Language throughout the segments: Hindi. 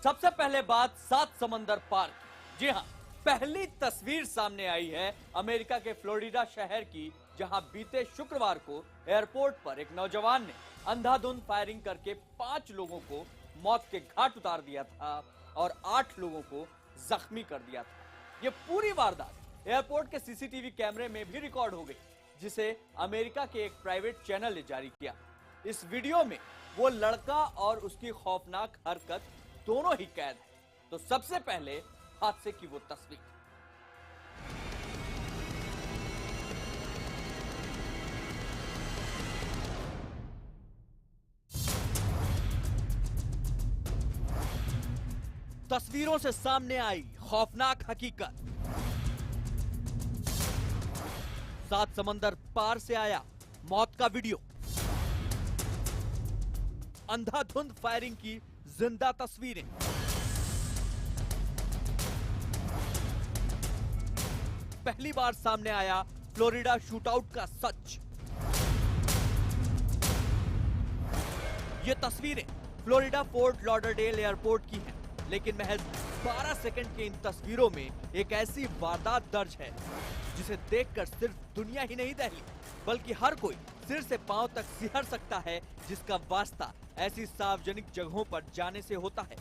सबसे पहले बात सात समंदर पार की। जी हां, पहली तस्वीर सामने आई है अमेरिका के फ्लोरिडा शहर की, जहां बीते शुक्रवार को एयरपोर्ट पर एक नौजवान ने अंधाधुंध फायरिंग करके 5 लोगों को मौत के घाट उतार दिया था और 8 लोगों को जख्मी कर दिया था। यह पूरी वारदात एयरपोर्ट के सीसीटीवी कैमरे में भी रिकॉर्ड हो गई, जिसे अमेरिका के एक प्राइवेट चैनल ने जारी किया। इस वीडियो में वो लड़का और उसकी खौफनाक हरकत दोनों ही कैद है। तो सबसे पहले हादसे की वो तस्वीर। तस्वीरों से सामने आई खौफनाक हकीकत। 7 समंदर पार से आया मौत का वीडियो। अंधाधुंध फायरिंग की जिंदा तस्वीरें। पहली बार सामने आया फ्लोरिडा शूटआउट का सच। ये तस्वीरें फ्लोरिडा फोर्ट लॉडरडेल एयरपोर्ट की हैं, लेकिन महज 12 सेकंड की इन तस्वीरों में एक ऐसी वारदात दर्ज है जिसे देखकर सिर्फ दुनिया ही नहीं दहली, बल्कि हर कोई सिर से पांव तक सिहर सकता है, जिसका वास्ता ऐसी सार्वजनिक जगहों पर जाने से होता है।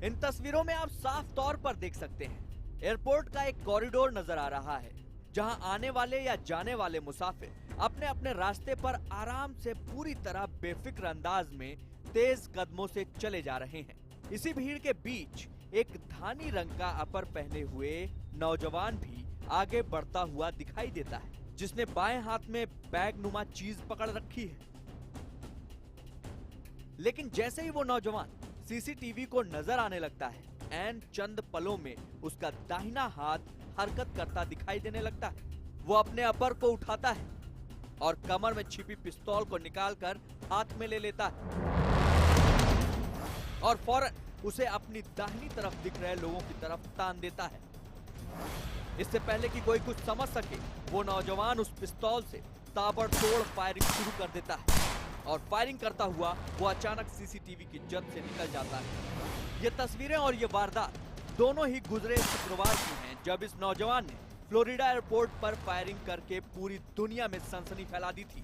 इन तस्वीरों में आप साफ तौर पर देख सकते हैं एयरपोर्ट का एक कॉरिडोर नजर आ रहा है, जहां आने वाले या जाने वाले मुसाफिर अपने अपने रास्ते पर आराम से पूरी तरह बेफिक्र अंदाज में तेज कदमों से चले जा रहे हैं। इसी भीड़ के बीच एक धानी रंग का अपर पहने हुए नौजवान भी आगे बढ़ता हुआ दिखाई देता है, जिसने बाएं हाथ में बैग नुमा चीज पकड़ रखी है। लेकिन जैसे ही वो नौजवान सीसीटीवी को नजर आने लगता है, ऐन चंद पलों में उसका दाहिना हाथ हरकत करता दिखाई देने लगता है। वो अपने अपर को उठाता है और कमर में छिपी पिस्तौल को निकालकर हाथ में ले लेता है और फौरन उसे अपनी दाहिनी तरफ दिख रहे लोगों की तरफ तान देता है। इससे पहले कि कोई कुछ समझ सके, वो नौजवान उस पिस्तौल से ताबड़तोड़ फायरिंग शुरू कर देता है और फायरिंग करता हुआ वो अचानक सीसीटीवी की जद से निकल जाता है। ये तस्वीरें और ये वारदात दोनों ही गुजरे शुक्रवार की हैं, जब इस नौजवान ने फ्लोरिडा एयरपोर्ट पर फायरिंग करके पूरी दुनिया में सनसनी फैला दी थी,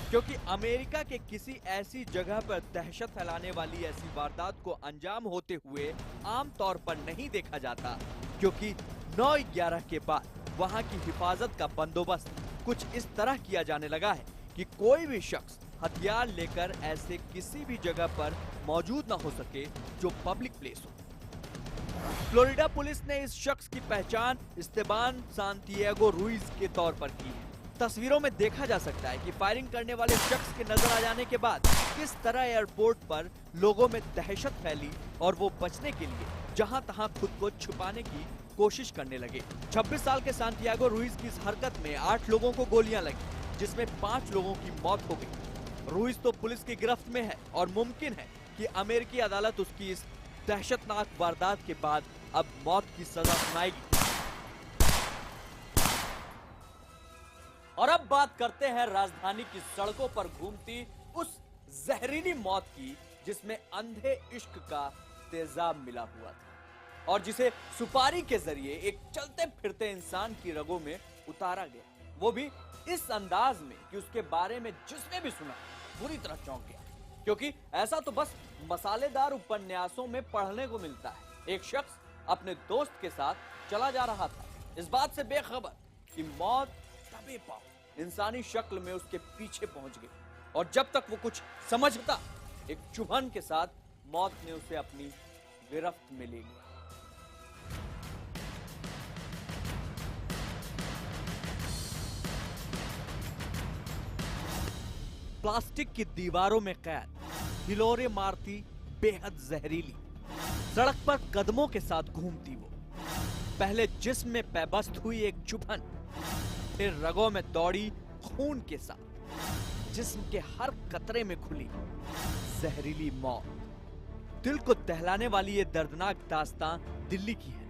क्योंकि अमेरिका के किसी ऐसी जगह पर दहशत फैलाने वाली ऐसी वारदात को अंजाम होते हुए आमतौर पर नहीं देखा जाता, क्योंकि 9/11 के बाद वहां की हिफाजत का बंदोबस्त कुछ इस तरह किया जाने लगा है कि कोई भी शख्स हथियार लेकर ऐसे किसी भी जगह पर मौजूद न हो सके जो पब्लिक प्लेस हो। फ्लोरिडा पुलिस ने इस शख्स की पहचान इस्तेबान सांतियागो रुइज के तौर पर की है। तस्वीरों में देखा जा सकता है कि फायरिंग करने वाले शख्स के नजर आ जाने के बाद किस तरह एयरपोर्ट पर लोगों में दहशत फैली और वो बचने के लिए जहां तहां खुद को छुपाने की कोशिश करने लगे। 26 साल के सांतियागो रुइज की इस हरकत में 8 लोगों को गोलियां लगी, जिसमें 5 लोगों की मौत हो गई। रुइज तो पुलिस की गिरफ्त में है और मुमकिन है कि अमेरिकी अदालत उसकी इस दहशतनाक वारदात के बाद अब मौत की सजा सुनाएगी। और अब बात करते हैं राजधानी की सड़कों पर घूमती उस जहरीली मौत की, जिसमें अंधे इश्क का तेजाब मिला हुआ था और जिसे सुपारी के जरिए एक चलते फिरते इंसान की रगों में उतारा गया, वो भी इस अंदाज में कि उसके बारे में जिसने भी सुना बुरी तरह चौंक गया, क्योंकि ऐसा तो बस मसालेदार उपन्यासों में पढ़ने को मिलता है। एक शख्स अपने दोस्त के साथ चला जा रहा था, इस बात से बेखबर कि मौत तबे पांव इंसानी शक्ल में उसके पीछे पहुंच गई, और जब तक वो कुछ समझता, एक चुभन के साथ मौत ने उसे अपनी गिरफ्त में ले लिया। प्लास्टिक की दीवारों में कैद, हिलोरे मारती, बेहद जहरीली, सड़क पर कदमों के साथ घूमती वो, पहले जिस्म में पैबस्त हुई एक चुभन, फिर रगों में दौड़ी खून के साथ, जिस्म के हर कतरे में खुली जहरीली मौत। दिल को दहलाने वाली ये दर्दनाक दास्तां दिल्ली की है।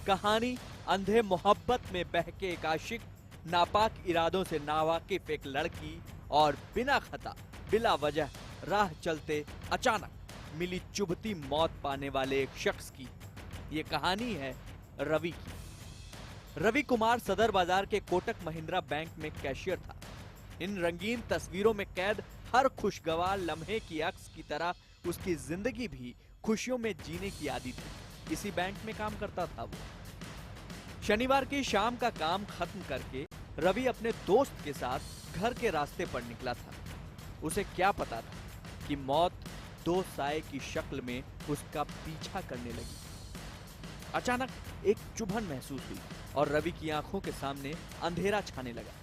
कहानी अंधे मोहब्बत में बहके एक आशिक, नापाक इरादों से नावाकिफ एक लड़की और बिना खता बिला वजह राह चलते अचानक मिली चुभती मौत पाने वाले एक शख्स की ये कहानी है रवि की। रवि कुमार सदर बाजार के कोटक महिंद्रा बैंक में कैशियर था। इन रंगीन तस्वीरों में कैद हर खुशगवार लम्हे की अक्स की तरह उसकी जिंदगी भी खुशियों में जीने की आदत थी। इसी बैंक में काम करता था वो। शनिवार की शाम का काम खत्म करके रवि अपने दोस्त के साथ घर के रास्ते पर निकला था। उसे क्या पता था कि मौत दो साए की शक्ल में उसका पीछा करने लगी। अचानक एक चुभन महसूस हुई और रवि की आंखों के सामने अंधेरा छाने लगा।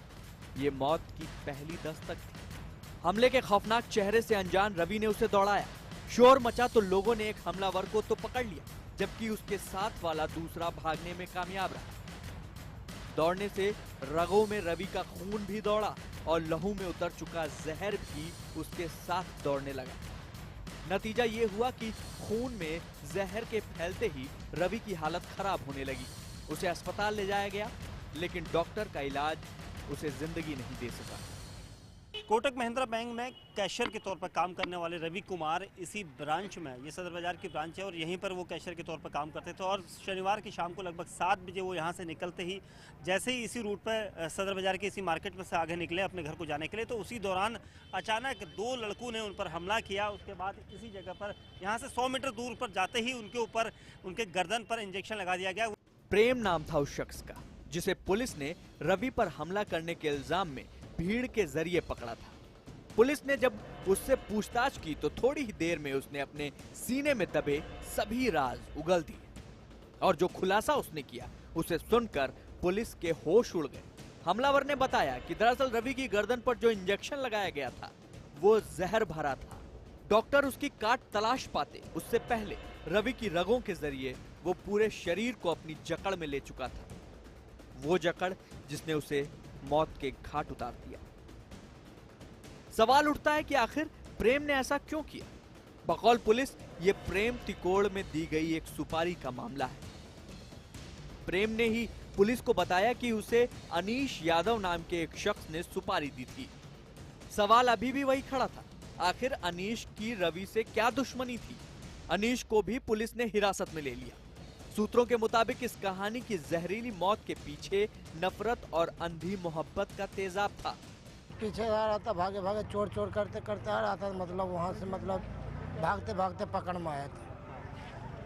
ये मौत की पहली दस्तक थी। हमले के खौफनाक चेहरे से अनजान रवि ने उसे दौड़ाया। शोर मचा तो लोगों ने एक हमलावर को तो पकड़ लिया, जबकि उसके साथ वाला दूसरा भागने में कामयाब रहा। दौड़ने से रगों में रवि का खून भी दौड़ा और लहू में उतर चुका जहर भी उसके साथ दौड़ने लगा। नतीजा ये हुआ कि खून में जहर के फैलते ही रवि की हालत खराब होने लगी। उसे अस्पताल ले जाया गया, लेकिन डॉक्टर का इलाज उसे जिंदगी नहीं दे सका। कोटक महिंद्रा बैंक में कैशियर के तौर पर काम करने वाले रवि कुमार इसी ब्रांच में, ये सदर बाजार की ब्रांच है और यहीं पर वो कैशियर के तौर पर काम करते थे। और शनिवार की शाम को लगभग 7 बजे वो यहाँ से निकलते ही जैसे ही इसी रूट पर सदर बाजार के इसी मार्केट में से आगे निकले अपने घर को जाने के लिए, तो उसी दौरान अचानक 2 लड़कों ने उन पर हमला किया। उसके बाद इसी जगह पर यहाँ से 100 मीटर दूर पर जाते ही उनके ऊपर उनके गर्दन पर इंजेक्शन लगा दिया गया। प्रेम नाम था उस शख्स का, जिसे पुलिस ने रवि पर हमला करने के इल्जाम में भीड़ के जरिए पकड़ा था। पुलिस ने जब उससे पूछताछ की तो थोड़ी ही देर में उसने अपने सीने में दबे सभी राज उगल दिए और जो खुलासा उसने किया उसे सुनकर पुलिस के होश उड़ गए। हमलावर ने बताया कि दरअसल रवि की गर्दन पर जो इंजेक्शन लगाया गया था वो जहर भरा था। डॉक्टर उसकी काट तलाश पाते उससे पहले रवि की रगों के जरिए वो पूरे शरीर को अपनी जकड़ में ले चुका था, वो जकड़ जिसने उसे मौत के घाट उतार दिया। सवाल उठता है कि आखिर प्रेम ने ऐसा क्यों किया। बकौल पुलिस ये प्रेम तिकोड़ में दी गई एक सुपारी का मामला है। प्रेम ने ही पुलिस को बताया कि उसे अनीश यादव नाम के एक शख्स ने सुपारी दी थी। सवाल अभी भी वही खड़ा था, आखिर अनीश की रवि से क्या दुश्मनी थी। अनीश को भी पुलिस ने हिरासत में ले लिया। सूत्रों के मुताबिक इस कहानी की जहरीली मौत के पीछे नफरत और अंधी मोहब्बत का तेजाब था। पीछे आ रहा था, भागे भागे चोर चोर करते करते आ रहा था, मतलब वहाँ से मतलब भागते भागते पकड़ में आया था।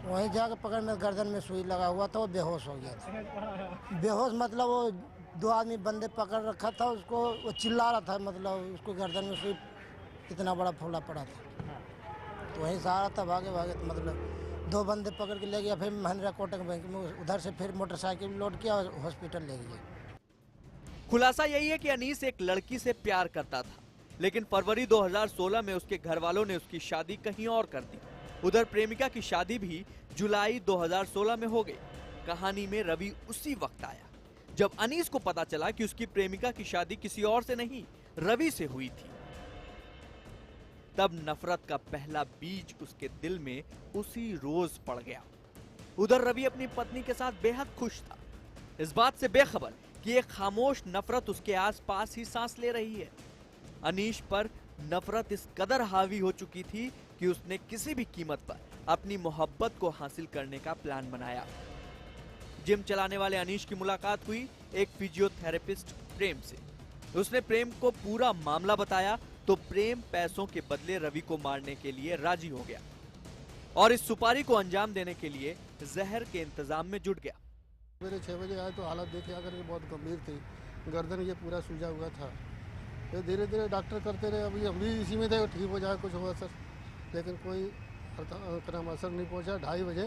वहीं जाके पकड़ में गर्दन में सुई लगा हुआ था, वो बेहोश हो गया था। बेहोश मतलब वो 2 आदमी बंदे पकड़ रखा था उसको, वो चिल्ला रहा था, मतलब उसको गर्दन में सुई इतना बड़ा फूला पड़ा था। तो वहीं से आ रहा था भागे भागे, तो मतलब 2 बंदे पकड़ के ले गया। फिर महिंद्रा कोटक बैंक में उधर से फिर मोटरसाइकिल लोड किया और हॉस्पिटल ले गया। खुलासा यही है कि अनीस एक लड़की से प्यार करता था, लेकिन फरवरी 2016 में उसके घर वालों ने उसकी शादी कहीं और कर दी। उधर प्रेमिका की शादी भी जुलाई 2016 में हो गई। कहानी में रवि उसी वक्त आया जब अनीस को पता चला कि उसकी प्रेमिका की शादी किसी और से नहीं रवि से हुई थी। तब नफरत का पहला बीज उसके दिल में उसी रोज पड़ गया। उधर रवि अपनी पत्नी के साथ बेहद खुश था, इस बात से बेखबर कि एक खामोश नफरत उसके आसपास ही सांस ले रही है। अनीश पर नफरत इस कदर हावी हो चुकी थी कि उसने किसी भी कीमत पर अपनी मोहब्बत को हासिल करने का प्लान बनाया। जिम चलाने वाले अनीश की मुलाकात हुई एक फिजियोथेरेपिस्ट प्रेम से। उसने प्रेम को पूरा मामला बताया तो प्रेम पैसों के बदले रवि को मारने के लिए राजी हो गया और इस सुपारी को अंजाम देने के लिए जहर के इंतजाम में जुट गया। मेरे 6 बजे आए तो हालत देखे आकर के बहुत गंभीर थी, गर्दन ये पूरा सूजा हुआ था। फिर धीरे धीरे डॉक्टर करते रहे, अभी हम भी इसी में थे ठीक हो जाए कुछ हो असर, लेकिन कोई क्रम असर नहीं पहुंचा। 2:30 बजे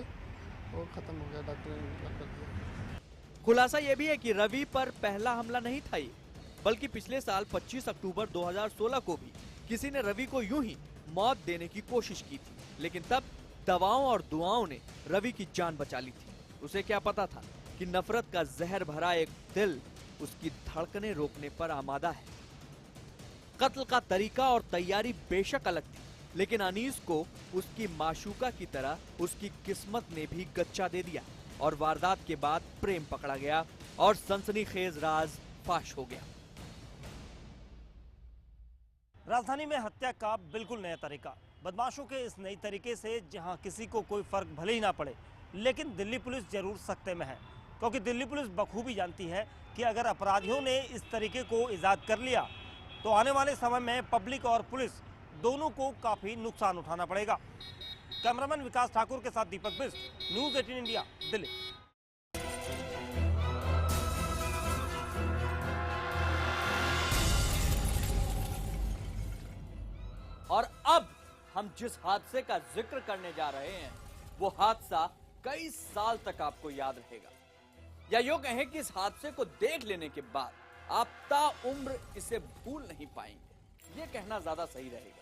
वो खत्म हो गया, डॉक्टर ने कर दिया। खुलासा यह भी है कि रवि पर पहला हमला नहीं था ये, बल्कि पिछले साल 25 अक्टूबर 2016 को भी किसी ने रवि को यूं ही मौत देने की कोशिश की थी, लेकिन तब दवाओं और दुआओं ने रवि की जान बचा ली थी। उसे क्या पता था कि नफरत का जहर भरा एक दिल उसकी धड़कनें रोकने पर आमादा है। कत्ल का तरीका और तैयारी बेशक अलग थी, लेकिन अनीस को उसकी माशूका की तरह उसकी किस्मत ने भी गच्चा दे दिया और वारदात के बाद प्रेम पकड़ा गया और सनसनीखेज राज फाश हो गया। राजधानी में हत्या का बिल्कुल नया तरीका। बदमाशों के इस नई तरीके से जहां किसी को कोई फर्क भले ही ना पड़े, लेकिन दिल्ली पुलिस जरूर सख्ते में है, क्योंकि दिल्ली पुलिस बखूबी जानती है कि अगर अपराधियों ने इस तरीके को ईजाद कर लिया तो आने वाले समय में पब्लिक और पुलिस दोनों को काफी नुकसान उठाना पड़ेगा। कैमरामैन विकास ठाकुर के साथ दीपक बिष्ट, न्यूज़ 18 इंडिया, दिल्ली। और अब हम जिस हादसे का जिक्र करने जा रहे हैं वो हादसा कई साल तक आपको याद रहेगा, या यूं कहें कि इस हादसे को देख लेने के बाद आप ताउम्र इसे भूल नहीं पाएंगे। ये कहना ज्यादा सही रहेगा।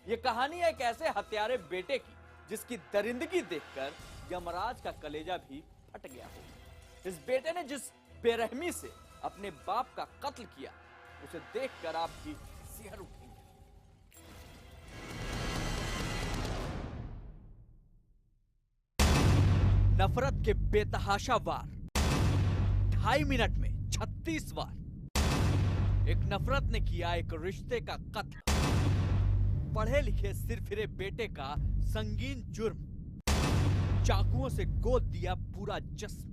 ये कहानी है एक ऐसे हत्यारे बेटे की जिसकी दरिंदगी देखकर यमराज का कलेजा भी फट गया हो। इस बेटे ने जिस बेरहमी से अपने बाप का कत्ल किया, उसे देखकर आप भी सिहर उठेंगे। नफरत के बेतहाशा वार, 2.5 मिनट में 36 वार। एक नफरत ने किया एक रिश्ते का कत्ल। पढ़े लिखे सिरफिरे बेटे का संगीन जुर्म, चाकुओं से गोद दिया पूरा जिस्म।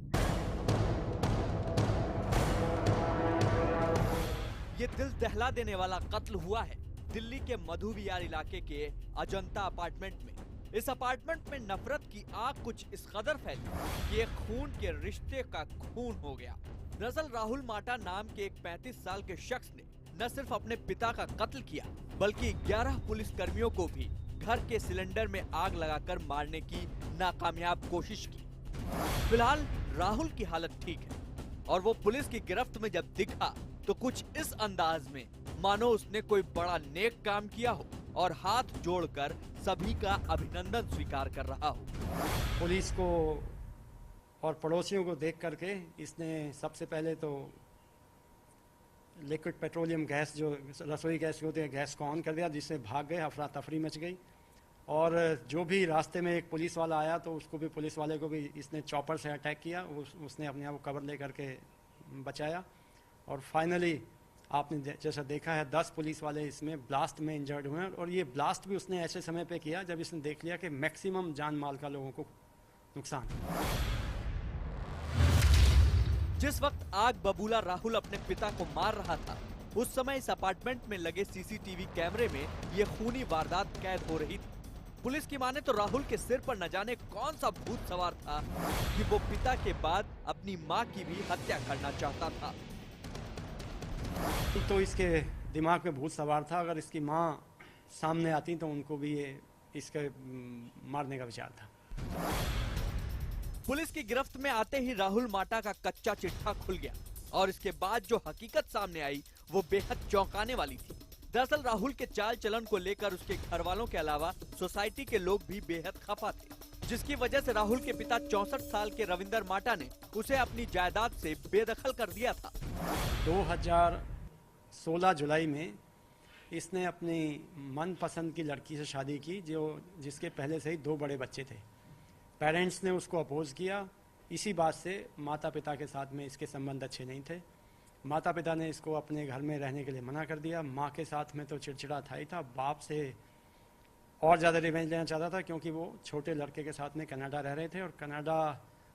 ये दिल दहला देने वाला कत्ल हुआ है दिल्ली के मधु विहार इलाके के अजंता अपार्टमेंट में। इस अपार्टमेंट में नफरत की आग कुछ इस कदर फैली कि एक खून के रिश्ते का खून हो गया। दरअसल राहुल माटा नाम के एक 35 साल के शख्स ने न सिर्फ अपने पिता का कत्ल किया, बल्कि 11 पुलिस कर्मियों को भी घर के सिलेंडर में आग लगाकर मारने की नाकामयाब कोशिश की। फिलहाल राहुल की हालत ठीक है और वो पुलिस की गिरफ्त में जब दिखा तो कुछ इस अंदाज में मानो उसने कोई बड़ा नेक काम किया हो और हाथ जोड़कर सभी का अभिनंदन स्वीकार कर रहा हो। पुलिस को और पड़ोसियों को देख करके इसने सबसे पहले तो लिक्विड पेट्रोलियम गैस, जो रसोई गैस होती है, गैस को ऑन कर दिया, जिससे भाग गए, अफरा तफरी मच गई। और जो भी रास्ते में एक पुलिस वाला आया तो उसको भी, पुलिस वाले को भी इसने चॉपर से अटैक किया। उसने अपने आप को कवर ले करके बचाया और फाइनली आपने जैसा देखा है 10 पुलिस वाले इसमें ब्लास्ट में इंजर्ड हुए हैं। और ये ब्लास्ट भी उसने ऐसे समय पे किया जब इसने देख लिया कि मैक्सिमम जान माल का लोगों को नुकसान। जिस वक्त आग बबूला राहुल अपने पिता को मार रहा था, उस समय इस अपार्टमेंट में लगे सीसीटीवी कैमरे में ये खूनी वारदात कैद हो रही थी। पुलिस की माने तो राहुल के सिर पर न जाने कौन सा भूत सवार था कि वो पिता के बाद अपनी मां की भी हत्या करना चाहता था। तो इसके दिमाग में भूत सवार था, अगर इसकी माँ सामने आती तो उनको भी ये इसके मारने का विचार था। पुलिस की गिरफ्त में आते ही राहुल माटा का कच्चा चिट्ठा खुल गया और इसके बाद जो हकीकत सामने आई वो बेहद चौंकाने वाली थी। दरअसल राहुल के चाल चलन को लेकर उसके घर वालों के अलावा सोसाइटी के लोग भी बेहद खफा थे, जिसकी वजह से राहुल के पिता 64 साल के रविंदर माटा ने उसे अपनी जायदाद से बेदखल कर दिया था। 2016 जुलाई में इसने अपनी मनपसंद की लड़की से शादी की, जिसके पहले से ही 2 बड़े बच्चे थे। पेरेंट्स ने उसको अपोज किया। इसी बात से माता पिता के साथ में इसके संबंध अच्छे नहीं थे। माता पिता ने इसको अपने घर में रहने के लिए मना कर दिया। माँ के साथ में तो चिड़चिड़ा था ही था, बाप से और ज़्यादा रिवेंज लेना चाहता था, क्योंकि वो छोटे लड़के के साथ में कनाडा रह रहे थे और कनाडा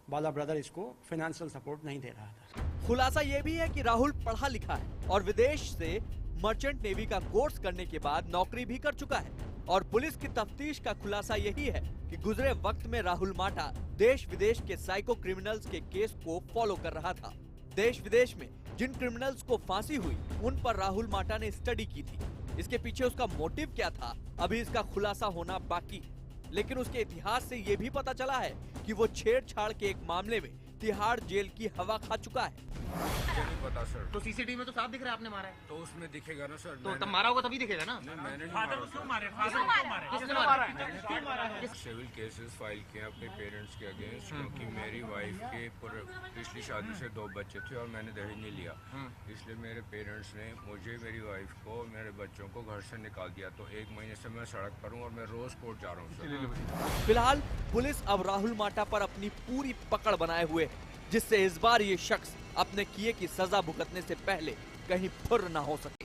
वाला ब्रदर इसको फाइनेंशियल सपोर्ट नहीं दे रहा था। खुलासा ये भी है कि राहुल पढ़ा लिखा है और विदेश से मर्चेंट नेवी का कोर्स करने के बाद नौकरी भी कर चुका है। और पुलिस की तफ्तीश का खुलासा यही है कि गुजरे वक्त में राहुल माटा देश विदेश के साइको क्रिमिनल्स के केस को फॉलो कर रहा था। देश विदेश में जिन क्रिमिनल्स को फांसी हुई उन पर राहुल माटा ने स्टडी की थी। इसके पीछे उसका मोटिव क्या था, अभी इसका खुलासा होना बाकी। लेकिन उसके इतिहास से ये भी पता चला है कि वो छेड़छाड़ के एक मामले में तिहाड़ जेल की हवा खा चुका है। नहीं पता सर। तो सीसीटीवी में तो साफ दिख रहा है आपने मारा है। तो उसमें दिखेगा ना सर। तो तब मारा होगा तभी दिखेगा ना। नहीं, मैंने नहीं मारा। क्यों मारे? किसने मारा है? सिविल केसेस फाइल किए अपने पेरेंट्स के अगेंस्ट, क्योंकि मेरी वाइफ के पिछली शादी से 2 बच्चे थे और मैंने दहेज नहीं लिया, इसलिए मेरे पेरेंट्स ने मुझे, मेरी वाइफ को, मेरे बच्चों को घर से निकाल दिया। तो 1 महीने से मैं सड़क पर हूँ और मैं रोज कोर्ट जा रहा हूँ। फिलहाल पुलिस अब राहुल माटा पर अपनी पूरी पकड़ बनाए हुए है, जिससे इस बार ये शख्स अपने किए की सजा भुगतने से पहले कहीं फुर्र न हो सके।